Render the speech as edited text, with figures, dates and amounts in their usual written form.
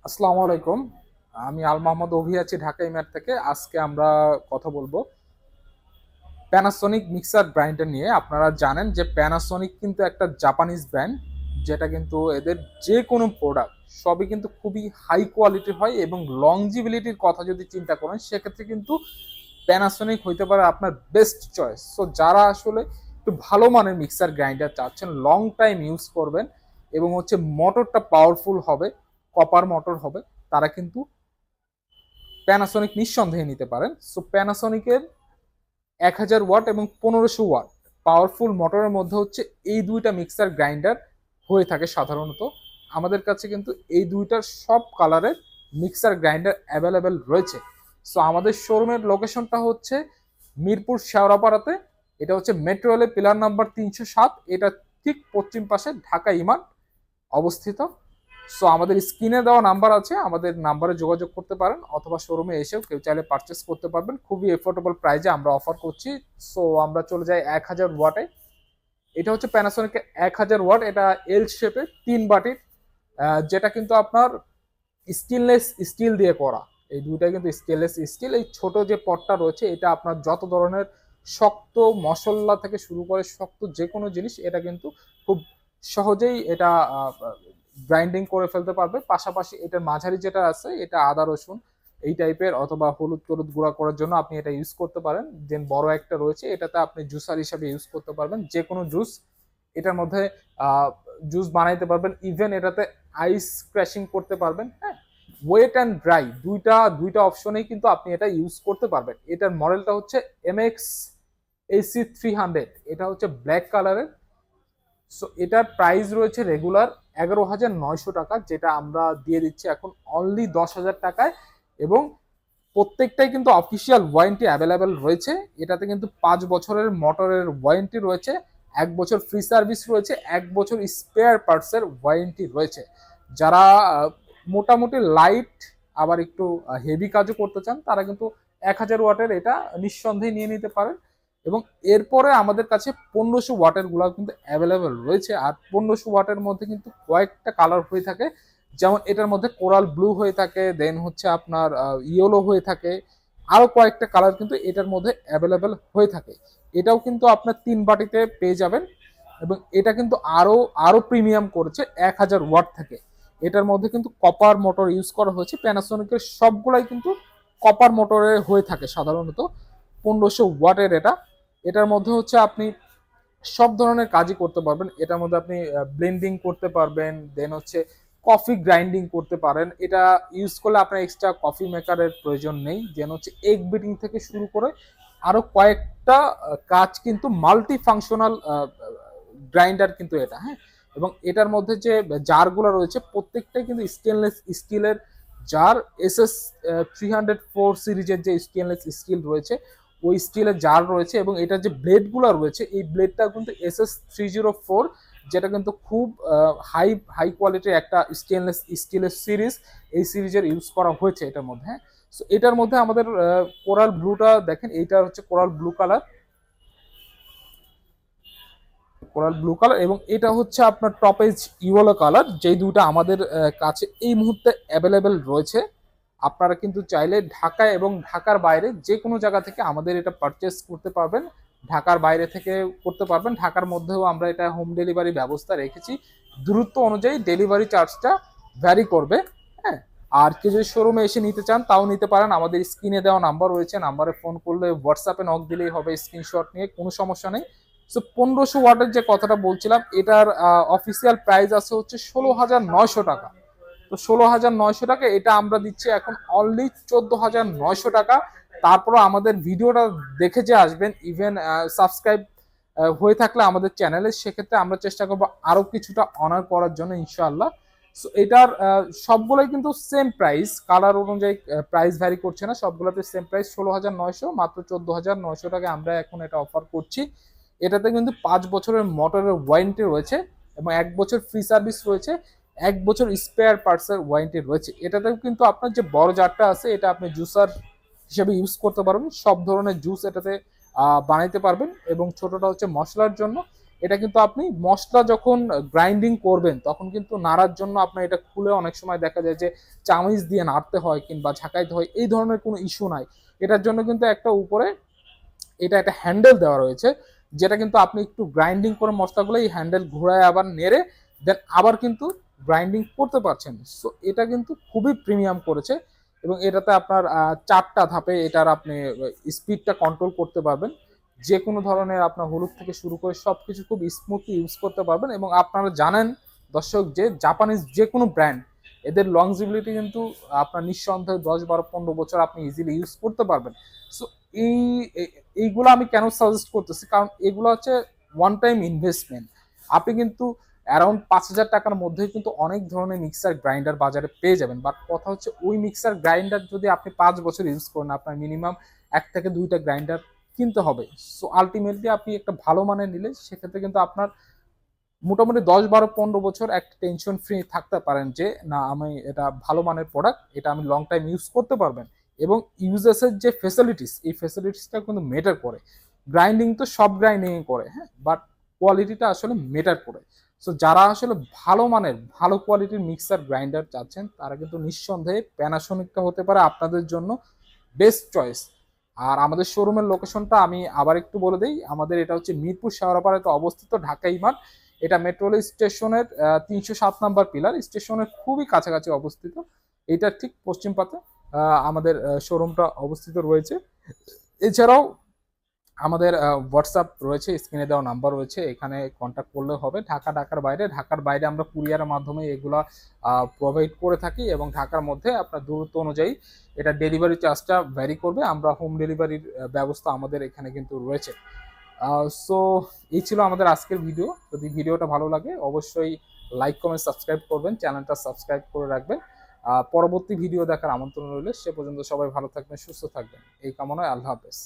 আসসালামু আলাইকুম। আমি আল মোহাম্মদ অভি আছি ঢাকা ইমার থেকে। আজকে আমরা কথা বলবো প্যানাসোনিক মিক্সার গ্রাইন্ডার নিয়ে। আপনারা জানেন যে প্যানাসোনিক কিন্তু একটা জাপানিজ ব্র্যান্ড, যেটা কিন্তু এদের যে কোনো প্রোডাক্ট সবই কিন্তু খুবই হাই কোয়ালিটির হয় এবং লংজিবিলিটির কথা যদি চিন্তা করেন সেক্ষেত্রে কিন্তু প্যানাসোনিক হইতে পারে আপনার বেস্ট চয়েস। সো যারা আসলে একটু ভালো মানের মিক্সার গ্রাইন্ডার চাচ্ছেন, লং টাইম ইউজ করবেন এবং হচ্ছে মোটরটা পাওয়ারফুল হবে, কপার মোটর হবে, তারা কিন্তু প্যানাসোনিক নিঃসন্দেহে নিতে পারেন। সো প্যানাসোনিকের 1000 ওয়াট এবং 1500 ওয়াট পাওয়ারফুল মোটরের মধ্যে হচ্ছে এই দুইটা মিক্সার গ্রাইন্ডার হয়ে থাকে সাধারণত। আমাদের কাছে কিন্তু এই দুইটার সব কালারের মিক্সার গ্রাইন্ডার অ্যাভেলেবেল রয়েছে। সো আমাদের শোরুমের লোকেশনটা হচ্ছে মিরপুর শেওড়াপাড়াতে। এটা হচ্ছে মেট্রো রেলের পিলার নাম্বার 307, এটা ঠিক পশ্চিম পাশে ঢাকা ইমান অবস্থিত। সো আমাদের স্ক্রিনে দেওয়া নাম্বার আছে, আমাদের নাম্বারে যোগাযোগ করতে পারেন অথবা শোরুমে এসেও কেউ চাইলে পারচেস করতে পারবেন। খুবই এফোর্ডেবল প্রাইজে আমরা অফার করছি। সো আমরা চলে যাই 1000 ওয়াটে। এটা হচ্ছে প্যানাসোনিকের 1000 ওয়াট, এটা এল শেপের 3 বাটির, যেটা কিন্তু আপনার স্টেনলেস স্টিল দিয়ে করা। এই দুইটাই কিন্তু স্টেনলেস স্টিল। এই ছোট যে পটটা রয়েছে এটা আপনার যত ধরনের শক্ত মশলা থেকে শুরু করে শক্ত যে কোনো জিনিস এটা কিন্তু খুব সহজেই এটা গ্রাইন্ডিং করে ফেলতে পারবে। পাশাপাশি এটার মাঝারি যেটা আছে এটা আদা রসুন এই টাইপের অথবা হলুদ টলুদ গুঁড়া করার জন্য আপনি এটা ইউজ করতে পারেন। দেন বড় একটা রয়েছে, এটাতে আপনি জুসার হিসাবে ইউজ করতে পারবেন, যে কোনো জুস এটার মধ্যে জুস বানাইতে পারবেন। ইভেন এটাতে আইস ক্র্যাশিং করতে পারবেন। হ্যাঁ, ওয়েট অ্যান্ড ড্রাই দুইটা দুইটা অপশনেই কিন্তু আপনি এটা ইউজ করতে পারবেন। এটার মডেলটা হচ্ছে MX AC 300, এটা হচ্ছে ব্ল্যাক কালারের। সো এটার প্রাইস রয়েছে রেগুলার 11,900 টাকা, যেটা আমরা দিয়ে দিচ্ছি এখন অনলি 10,000 টাকায়। এবং প্রত্যেকটাই কিন্তু অফিসিয়াল ওয়ারেন্টি অ্যাভেলেবেল রয়েছে। এটাতে কিন্তু 5 বছরের মোটরের ওয়ারেন্টি রয়েছে, 1 বছর ফ্রি সার্ভিস রয়েছে, 1 বছর স্পেয়ার পার্টসের ওয়ারেন্টি রয়েছে। যারা মোটামুটি লাইট আবার একটু হেভি কাজও করতে চান তারা কিন্তু 1000 ওয়াটের এটা নিঃসন্দেহে নিয়ে নিতে পারেন। এবং এরপরে আমাদের কাছে 1500 ওয়াটের গুলো কিন্তু অ্যাভেলেবেল রয়েছে। আর 1500 ওয়াটের মধ্যে কিন্তু কয়েকটা কালার হয়ে থাকে, যেমন এটার মধ্যে কোরাল ব্লু হয়ে থাকে, দেন হচ্ছে আপনার ইয়েলো হয়ে থাকে, আরো কয়েকটা কালার কিন্তু এটার মধ্যে অ্যাভেলেবেল হয়ে থাকে। এটাও কিন্তু আপনার 3 বাটিতে পেয়ে যাবেন। এবং এটা কিন্তু আরো আরো প্রিমিয়াম করেছে 1000 ওয়াট থেকে। এটার মধ্যে কিন্তু কপার মোটর ইউজ করা হয়েছে। প্যানাসোনিকের সবগুলাই কিন্তু কপার মোটরে হয়ে থাকে সাধারণত। 1500 ওয়াটের এটা। এটার মধ্যে হচ্ছে আপনি সব ধরনের কাজই করতে পারবেন। এটার মধ্যে আপনি ব্লেন্ডিং করতে পারবেন, দেন হচ্ছে কফি গ্রাইন্ডিং করতে পারেন। এটা ইউজ করলে আপনার এক্সট্রা কফি মেকারের প্রয়োজন নেই। যেন হচ্ছে এগ বিটিং থেকে শুরু করে আরো কয়েকটা কাজ কিন্তু মাল্টি ফাংশনাল গ্রাইন্ডার কিন্তু এটা। হ্যাঁ, এবং এটার মধ্যে যে জারগুলো রয়েছে প্রত্যেকটাই কিন্তু স্টেনলেস স্টিলের জার। SS 304 সিরিজের যে স্টেনলেস স্টিল রয়েছে ওই স্টিলের জার রয়েছে। এবং এটার যে ব্লেডগুলো রয়েছে এই ব্লেডটা কিন্তু SS 304, যেটা কিন্তু খুব হাই হাই কোয়ালিটির একটা স্টেনলেস স্টিলের সিরিজ। এই সিরিজের ইউজ করা হয়েছে এটার মধ্যে। হ্যাঁ, সো এটার মধ্যে আমাদের কোরাল ব্লুটা দেখেন, এইটা হচ্ছে coral blue colour, coral blue colour, এবং এটা হচ্ছে আপনার টপেজ ইয়েলো কালার। যেই দুটো আমাদের কাছে এই মুহূর্তে অ্যাভেলেবেল রয়েছে। আপনারা কিন্তু চাইলে ঢাকায় এবং ঢাকার বাইরে যে কোনো জায়গা থেকে আমাদের এটা পারচেস করতে পারবেন। ঢাকার বাইরে থেকে করতে পারবেন, ঢাকার মধ্যেও আমরা এটা হোম ডেলিভারি ব্যবস্থা রেখেছি। দূরত্ব অনুযায়ী ডেলিভারি চার্জটা ভ্যারি করবে। হ্যাঁ, আর কেউ যদি শোরুমে এসে নিতে চান তাও নিতে পারেন। আমাদের স্ক্রিনে দেওয়া নাম্বার রয়েছে, নাম্বারে ফোন করলে হোয়াটসঅ্যাপে নক দিলেই হবে, স্ক্রিনশট নিয়ে, কোনো সমস্যা নেই। সো 1500 ওয়াটের যে কথাটা বলছিলাম এটার অফিসিয়াল প্রাইস আছে হচ্ছে 16,900 টাকা। তো 16,900 টাকা এটা আমরা দিচ্ছি এখন অনলি 14,900 টাকা। তারপরে আমাদের ভিডিওটা দেখে যে আসবেন, ইভেন সাবস্ক্রাইব হয়ে থাকলে আমাদের চ্যানেলে, সেক্ষেত্রে আমরা চেষ্টা করবো আরো কিছুটা অনার করার জন্য ইনশাআল্লাহ। সো এটার সবগুলোই কিন্তু সেম প্রাইস, কালার অনুযায়ী প্রাইস ভ্যারি করছে না, সবগুলোতে সেম প্রাইস 16,900, মাত্র 14,900 টাকায় আমরা এখন এটা অফার করছি। এটাতে কিন্তু 5 বছরের মোটরের ওয়ারেন্টি রয়েছে এবং 1 বছর ফ্রি সার্ভিস রয়েছে, 1 বছর স্পেয়ার পার্টসের ওয়ারেন্টি রয়েছে। এটাতেও কিন্তু আপনার যে বড় জারটা আছে এটা আপনি জুসার হিসেবে ইউজ করতে পারবেন, সব ধরনের জুস এটাতে বানাইতে পারবেন। এবং ছোটটা হচ্ছে মশলার জন্য। এটা কিন্তু আপনি মশলা যখন গ্রাইন্ডিং করবেন তখন কিন্তু নাড়ার জন্য আপনার এটা খুলে অনেক সময় দেখা যায় যে চামিচ দিয়ে নাড়তে হয় কিংবা ঝাঁকাইতে হয়, এই ধরনের কোনো ইস্যু নাই। এটার জন্য কিন্তু একটা উপরে এটা একটা হ্যান্ডেল দেওয়া রয়েছে, যেটা কিন্তু আপনি একটু গ্রাইন্ডিং করে মশলাগুলো এই হ্যান্ডেল ঘুরায় আবার নেড়ে দেন আবার কিন্তু গ্রাইন্ডিং করতে পারছেন। সো এটা কিন্তু খুবই প্রিমিয়াম করেছে এবং এটাতে আপনার 4টা ধাপে এটার আপনি স্পিডটা কন্ট্রোল করতে পারবেন। যে কোনো ধরনের আপনার হলুদ থেকে শুরু করে সবকিছু খুব স্মুথলি ইউজ করতে পারবেন। এবং আপনারা জানেন দর্শক যে জাপানিজ যে কোনো ব্র্যান্ড এদের লংজিবিলিটি কিন্তু আপনার নিঃসন্দেহে 10, 12, 15 বছর আপনি ইজিলি ইউজ করতে পারবেন। সো এই এইগুলো আমি কেন সাজেস্ট করতেছি, কারণ এগুলো হচ্ছে ওয়ান টাইম ইনভেস্টমেন্ট। আপনি কিন্তু অ্যারাউন্ড 5,000 টাকার মধ্যেই কিন্তু অনেক ধরনের মিক্সার গ্রাইন্ডার বাজারে পেয়ে যাবেন। বাট কথা হচ্ছে ওই মিক্সার গ্রাইন্ডার যদি আপনি 5 বছর ইউজ করেন, আপনার মিনিমাম 1 থেকে 2টা গ্রাইন্ডার কিনতে হবে। সো আলটিমেটলি আপনি একটা ভালো মানের নিলে সেক্ষেত্রে কিন্তু আপনার মোটামুটি 10, 12, 15 বছর একটা টেনশন ফ্রি থাকতে পারেন যে না আমি এটা ভালো মানের প্রোডাক্ট, এটা আমি লং টাইম ইউজ করতে পারবেন। এবং ইউজেসের যে ফেসিলিটিস, এই ফেসিলিটিসটা কিন্তু মেটার করে। গ্রাইন্ডিং তো সব গ্রাইন্ডিং করে, হ্যাঁ, বাট কোয়ালিটিটা আসলে মেটার করে। সো যারা আসলে ভালো মানের ভালো কোয়ালিটির মিক্সার গ্রাইন্ডার চাচ্ছেন তারা কিন্তু নিঃসন্দেহে প্যানাসোনিকটা হতে পারে আপনাদের জন্য বেস্ট চয়েস। আর আমাদের শোরুমের লোকেশনটা আমি আবার একটু বলে দিই, আমাদের এটা হচ্ছে মিরপুর শেওড়াপাড়াতে অবস্থিত, ঢাকা ইমার্ট। এটা মেট্রো রেল স্টেশনের 307 নম্বর পিলার, স্টেশনের খুবই কাছাকাছি অবস্থিত। এটা ঠিক পশ্চিম পাতে আমাদের শোরুমটা অবস্থিত রয়েছে। এছাড়াও আমাদের হোয়াটসঅ্যাপ রয়েছে, স্ক্রিনে দেওয়া নাম্বার রয়েছে, এখানে কন্ট্যাক্ট করলে হবে। ঢাকার বাইরে, আমরা কুরিয়ারের মাধ্যমে এগুলা প্রোভাইড করে থাকি এবং ঢাকার মধ্যে আপনার দূরত্ব অনুযায়ী এটা ডেলিভারি চার্জটা ভ্যারি করবে। আমরা হোম ডেলিভারির ব্যবস্থা আমাদের এখানে কিন্তু রয়েছে। সো এই ছিল আমাদের আজকের ভিডিও। যদি ভিডিওটা ভালো লাগে অবশ্যই লাইক, কমেন্ট, সাবস্ক্রাইব করবেন, চ্যানেলটা সাবস্ক্রাইব করে রাখবেন। পরবর্তী ভিডিও দেখার আমন্ত্রণ রইল। সে পর্যন্ত সবাই ভালো থাকবেন, সুস্থ থাকবেন, এই কামনায় আল্লাহ হাফেজ।